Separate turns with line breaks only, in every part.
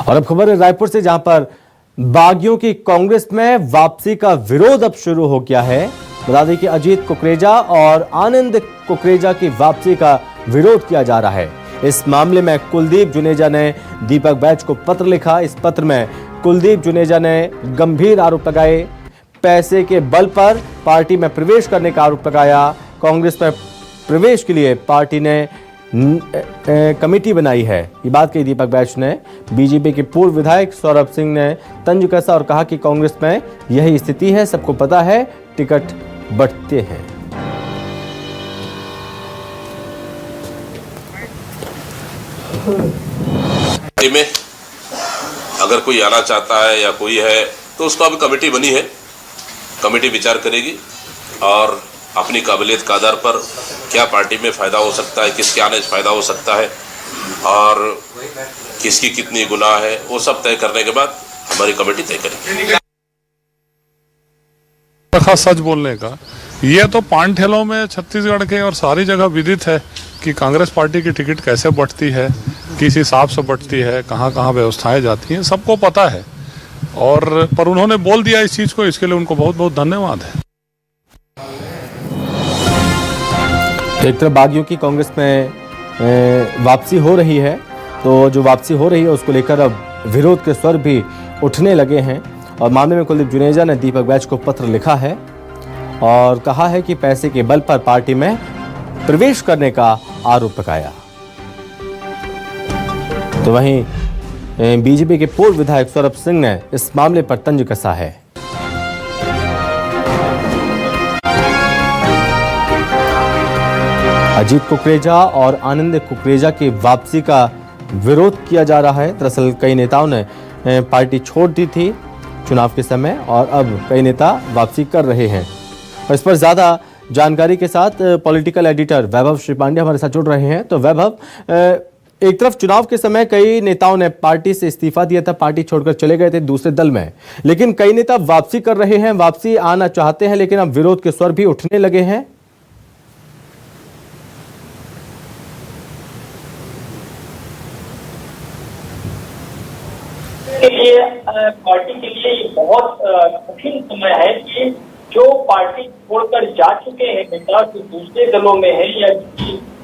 और अब खबर है रायपुर से, जहां पर बागियों की कांग्रेस में वापसी का विरोध अब शुरू हो गया है। बता दें कि अजीत कुकरेजा और आनंद कुकरेजा की वापसी का विरोध किया जा रहा है। इस मामले में कुलदीप जुनेजा ने दीपक बैज को पत्र लिखा। इस पत्र में कुलदीप जुनेजा ने गंभीर आरोप लगाए। पैसे के बल पर पार्टी में प्रवेश करने का आरोप लगाया। कांग्रेस में प्रवेश के लिए पार्टी ने कमेटी बनाई है, ये बात कही दीपक बैज ने। बीजेपी के पूर्व विधायक सौरभ सिंह ने तंज कसा और कहा कि कांग्रेस में यही स्थिति है, सबको पता है, टिकट बंटते हैं।
में अगर कोई आना चाहता है या कोई है तो उसको अभी कमेटी बनी है, कमेटी विचार करेगी और अपनी काबिलियत के आधार पर क्या पार्टी में फ़ायदा हो सकता है, किसके आने से फ़ायदा हो सकता है और किसकी कितनी गुनाह है, वो सब तय करने के बाद हमारी कमेटी तय करेगी।
सच बोलने का ये तो पान ठेलों में छत्तीसगढ़ के और सारी जगह विदित है कि कांग्रेस पार्टी की टिकट कैसे बंटती है, किस हिसाब से बंटती है, कहाँ कहाँ व्यवस्थाएं जाती हैं, सबको पता है। और पर उन्होंने बोल दिया इस चीज़ को, इसके लिए उनको बहुत बहुत धन्यवाद है।
एक तरफ बागियों की कांग्रेस में वापसी हो रही है, तो जो वापसी हो रही है उसको लेकर अब विरोध के स्वर भी उठने लगे हैं। और मामले में कुलदीप जुनेजा ने दीपक बैज को पत्र लिखा है और कहा है कि पैसे के बल पर पार्टी में प्रवेश करने का आरोप लगाया। तो वहीं बीजेपी के पूर्व विधायक सौरभ सिंह ने इस मामले पर तंज कसा है। अजीत कुकरेजा और आनंद कुकरेजा की वापसी का विरोध किया जा रहा है। दरअसल कई नेताओं ने पार्टी छोड़ दी थी चुनाव के समय और अब कई नेता वापसी कर रहे हैं। और इस पर ज्यादा जानकारी के साथ पॉलिटिकल एडिटर वैभव श्री पांडे हमारे साथ जुड़ रहे हैं। तो वैभव, एक तरफ चुनाव के समय कई नेताओं ने पार्टी से इस्तीफा दिया था, पार्टी छोड़कर चले गए थे दूसरे दल में, लेकिन कई नेता वापसी कर रहे हैं, वापसी आना चाहते हैं, लेकिन अब विरोध के स्वर भी उठने लगे हैं।
के लिए पार्टी के लिए ये बहुत कठिन समय है कि जो पार्टी छोड़कर जा चुके हैं नेता, जो दूसरे दलों में है या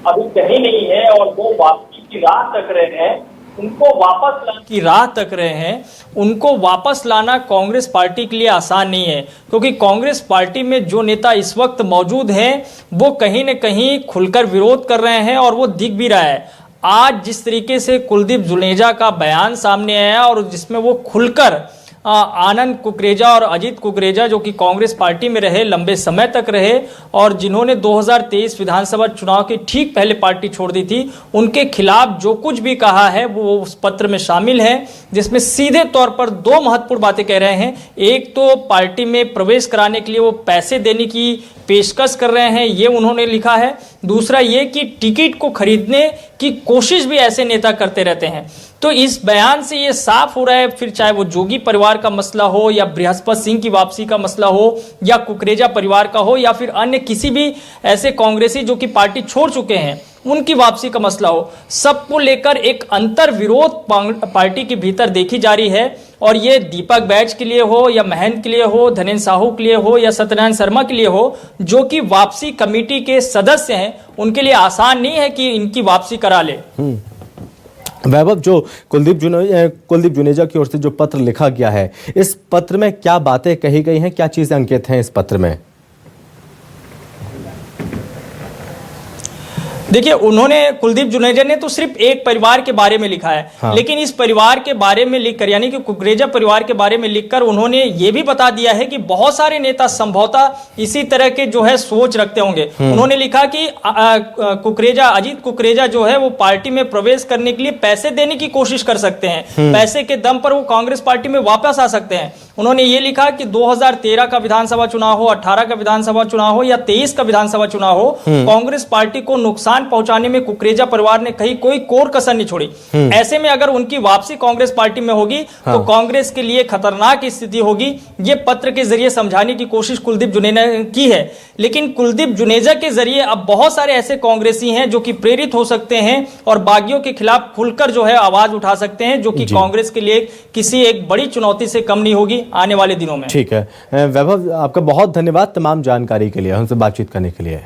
अभी कहीं नहीं है और वो वापसी की राह तक रहे हैं, उनको वापस लाने की राह तक रहे हैं, उनको वापस लाना कांग्रेस पार्टी के लिए आसान नहीं है। क्योंकि कांग्रेस पार्टी में जो नेता इस वक्त मौजूद हैं वो कहीं न कहीं खुलकर विरोध कर रहे हैं और वो दिख भी रहा है। आज जिस तरीके से कुलदीप जुनेजा का बयान सामने आया और जिसमें वो खुलकर आनंद कुकरेजा और अजीत कुकरेजा, जो कि कांग्रेस पार्टी में रहे, लंबे समय तक रहे और जिन्होंने 2023 विधानसभा चुनाव के ठीक पहले पार्टी छोड़ दी थी, उनके खिलाफ जो कुछ भी कहा है वो उस पत्र में शामिल है, जिसमें सीधे तौर पर दो महत्वपूर्ण बातें कह रहे हैं। एक तो पार्टी में प्रवेश कराने के लिए वो पैसे देने की पेशकश कर रहे हैं, ये उन्होंने लिखा है। दूसरा ये कि टिकट को खरीदने की कोशिश भी ऐसे नेता करते रहते हैं। तो इस बयान से ये साफ हो रहा है, फिर चाहे वो जोगी परिवार का मसला हो या बृहस्पति सिंह की वापसी का मसला हो या कुकरेजा परिवार का हो या फिर अन्य किसी भी ऐसे कांग्रेसी जो कि पार्टी छोड़ चुके हैं उनकी वापसी का मसला हो, सबको लेकर एक अंतर विरोध पार्टी के भीतर देखी जा रही है। और ये दीपक बैज के लिए हो या महंत के लिए हो, धनेन्द्र साहू के लिए हो या सत्यनारायण शर्मा के लिए हो, जो कि वापसी कमेटी के सदस्य हैं, उनके लिए आसान नहीं है कि इनकी वापसी करा ले।
वैभव, जो कुलदीप जुनेजा की ओर से जो पत्र लिखा गया है, इस पत्र में क्या बातें कही गई हैं, क्या चीजें अंकित हैं इस पत्र में?
देखिए, उन्होंने कुलदीप जुनेजा ने तो सिर्फ एक परिवार के बारे में लिखा है। हाँ। लेकिन इस परिवार के बारे में लिखकर, यानी कि कुकरेजा परिवार के बारे में लिखकर, उन्होंने ये भी बता दिया है कि बहुत सारे नेता संभवतः इसी तरह के जो है सोच रखते होंगे। उन्होंने लिखा कि अजीत कुकरेजा जो है वो पार्टी में प्रवेश करने के लिए पैसे देने की कोशिश कर सकते हैं, पैसे के दम पर वो कांग्रेस पार्टी में वापस आ सकते हैं। उन्होंने ये लिखा कि 2013 का विधानसभा चुनाव हो, 18 का विधानसभा चुनाव हो या 23 का विधानसभा चुनाव हो, कांग्रेस पार्टी को नुकसान
नुकसान पहुंचाने में कुकरेजा परिवार ने कहीं कोई कोर कसर नहीं छोड़ी। ऐसे में अगर उनकी वापसी कांग्रेस पार्टी में होगी तो कांग्रेस के लिए खतरनाक स्थिति होगी। ये पत्र के जरिए समझाने की कोशिश कुलदीप जुनेजा ने की है, लेकिन कुलदीप जुनेजा के जरिए अब बहुत सारे ऐसे कांग्रेसी हैं जो कि प्रेरित हो सकते हैं और बागियों के खिलाफ खुलकर जो है आवाज उठा सकते हैं, जो कि कांग्रेस के लिए किसी एक बड़ी चुनौती से कम नहीं होगी आने वाले दिनों में।
ठीक है वैभव, आपका बहुत धन्यवाद तमाम जानकारी के लिए, हमसे बातचीत करने के लिए।